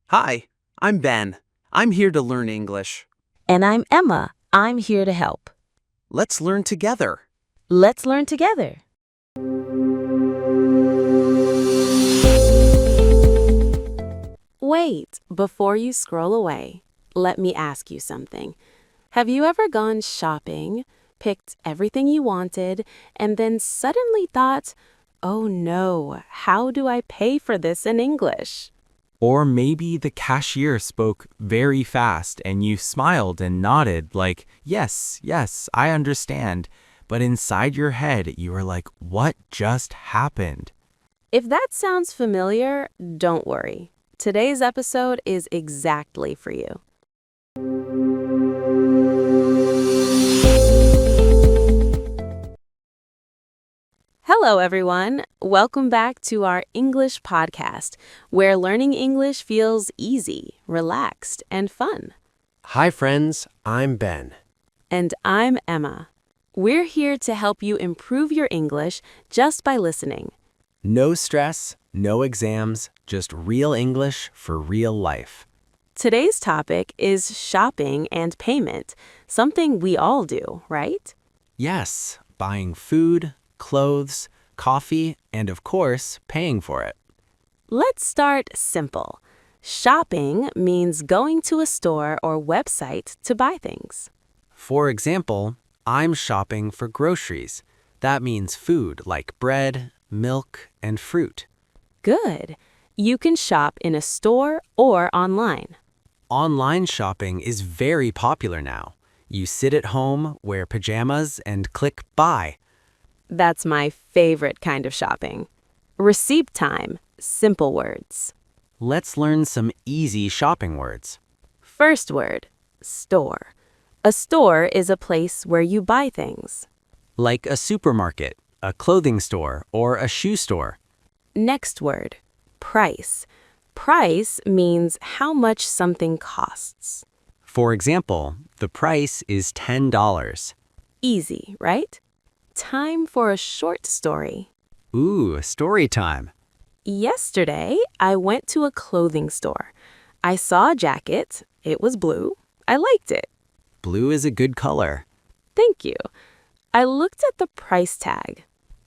Hi, I'm Ben. I'm here to learn English. And I'm Emma. I'm here to help. Let's learn together. Let's learn together. Wait, before you scroll away, let me ask you something. Have you ever gone shopping, picked everything you wanted, and then suddenly thought, oh no, how do I pay for this in English? Or maybe the cashier spoke very fast and you smiled and nodded like, yes, yes, I understand. But inside your head, you were like, what just happened? If that sounds familiar, don't worry. Today's episode is exactly for you. Hello, everyone. Welcome back to our English podcast, where learning English feels easy, relaxed, and fun. Hi, friends. I'm Ben. And I'm Emma. We're here to help you improve your English just by listening. No stress, no exams, just real English for real life. Today's topic is shopping and payment, something we all do, right? Yes, buying food, clothes, coffee, and of course, paying for it. Let's start simple. Shopping means going to a store or website to buy things. For example, I'm shopping for groceries. That means food like bread, milk, and fruit. Good. You can shop in a store or online. Online shopping is very popular now. You sit at home, wear pajamas, and click buy. That's my favorite kind of shopping. Receipt time, simple words. Let's learn some easy shopping words. First word, store. A store is a place where you buy things. Like a supermarket, a clothing store, or a shoe store. Next word, price. Price means how much something costs. For example, the price is $10. Easy, right? Time for a short story. Ooh, story time. Yesterday, I went to a clothing store. I saw a jacket. It was blue. I liked it. Blue is a good color. Thank you. I looked at the price tag.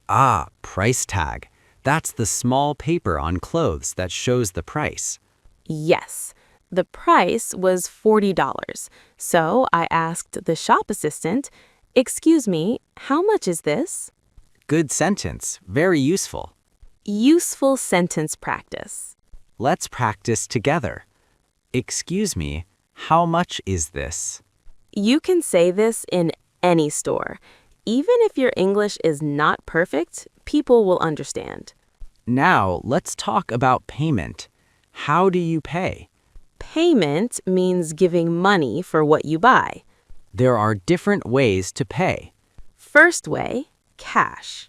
Ah, price tag. That's the small paper on clothes that shows the price. Yes, the price was $40. So I asked the shop assistant, "Excuse me, how much is this?" Good sentence. Very useful. Useful sentence practice. Let's practice together. Excuse me, how much is this? You can say this in any store. Even if your English is not perfect, people will understand. Now, let's talk about payment. How do you pay? Payment means giving money for what you buy. There are different ways to pay. First way, cash.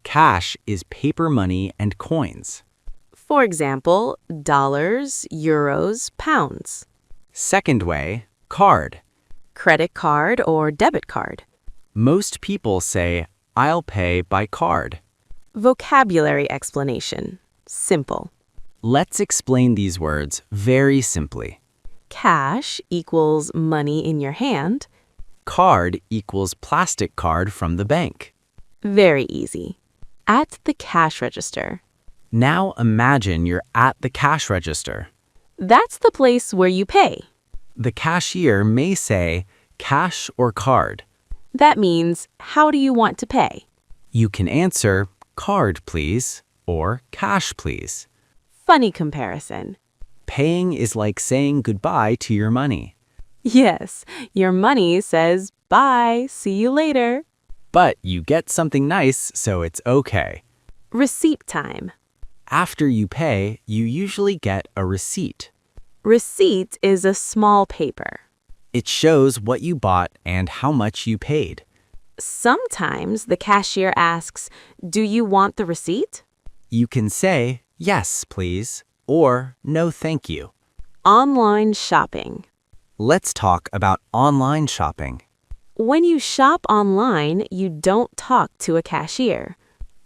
Cash is paper money and coins. For example, dollars, euros, pounds. Second way, card. Credit card or debit card. Most people say, I'll pay by card. Vocabulary explanation. Simple. Let's explain these words very simply. Cash equals money in your hand. Card equals plastic card from the bank. Very easy. At the cash register. Now imagine you're at the cash register. That's the place where you pay. The cashier may say, cash or card. That means, how do you want to pay? You can answer, card please, or cash please. Funny comparison. Paying is like saying goodbye to your money. Yes, your money says, bye, see you later. But you get something nice, so it's okay. Receipt time. After you pay, you usually get a receipt. Receipt is a small paper. It shows what you bought and how much you paid. Sometimes the cashier asks, "Do you want the receipt?" You can say, yes, please, or no, thank you. Online shopping. Let's talk about online shopping. When you shop online, you don't talk to a cashier.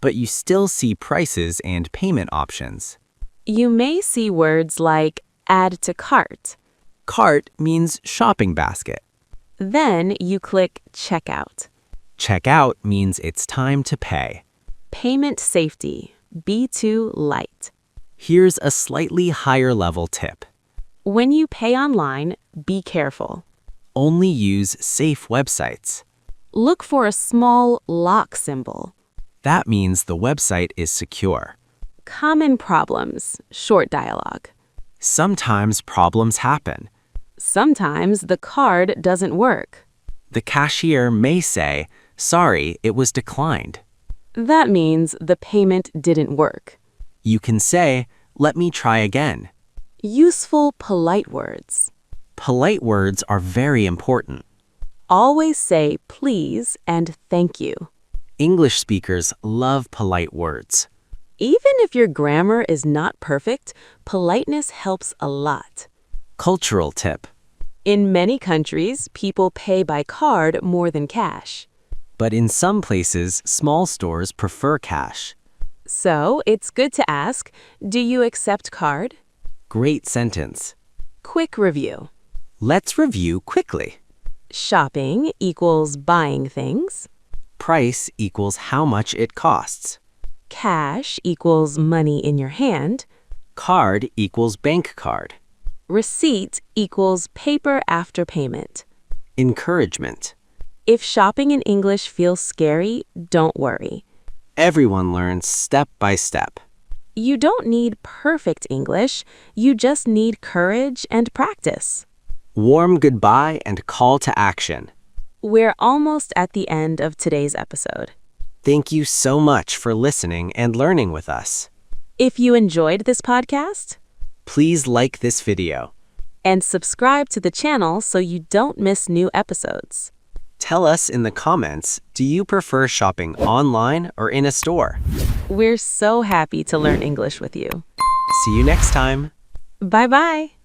But you still see prices and payment options. You may see words like Add to cart. Cart means shopping basket. Then you click Checkout. Checkout means it's time to pay. Payment safety, B2 Lite. Here's a slightly higher level tip. When you pay online, be careful. Only use safe websites. Look for a small lock symbol. That means the website is secure. Common problems, short dialogue. Sometimes problems happen. Sometimes the card doesn't work. The cashier may say, "Sorry, it was declined." That means the payment didn't work. You can say, "Let me try again." Useful, polite words. Polite words are very important. Always say please and thank you. English speakers love polite words. Even if your grammar is not perfect, politeness helps a lot. Cultural tip. In many countries, people pay by card more than cash. But in some places, small stores prefer cash. So it's good to ask, do you accept card? Great sentence. Quick review. Let's review quickly. Shopping equals buying things. Price equals how much it costs. Cash equals money in your hand. Card equals bank card. Receipt equals paper after payment. Encouragement. If shopping in English feels scary, don't worry. Everyone learns step by step. You don't need perfect English, you just need courage and practice. Warm goodbye and call to action. We're almost at the end of today's episode. Thank you so much for listening and learning with us. If you enjoyed this podcast, Please like this video. and subscribe to the channel so you don't miss new episodes. Tell us in the comments, do you prefer shopping online or in a store? We're so happy to learn English with you. See you next time. Bye-bye.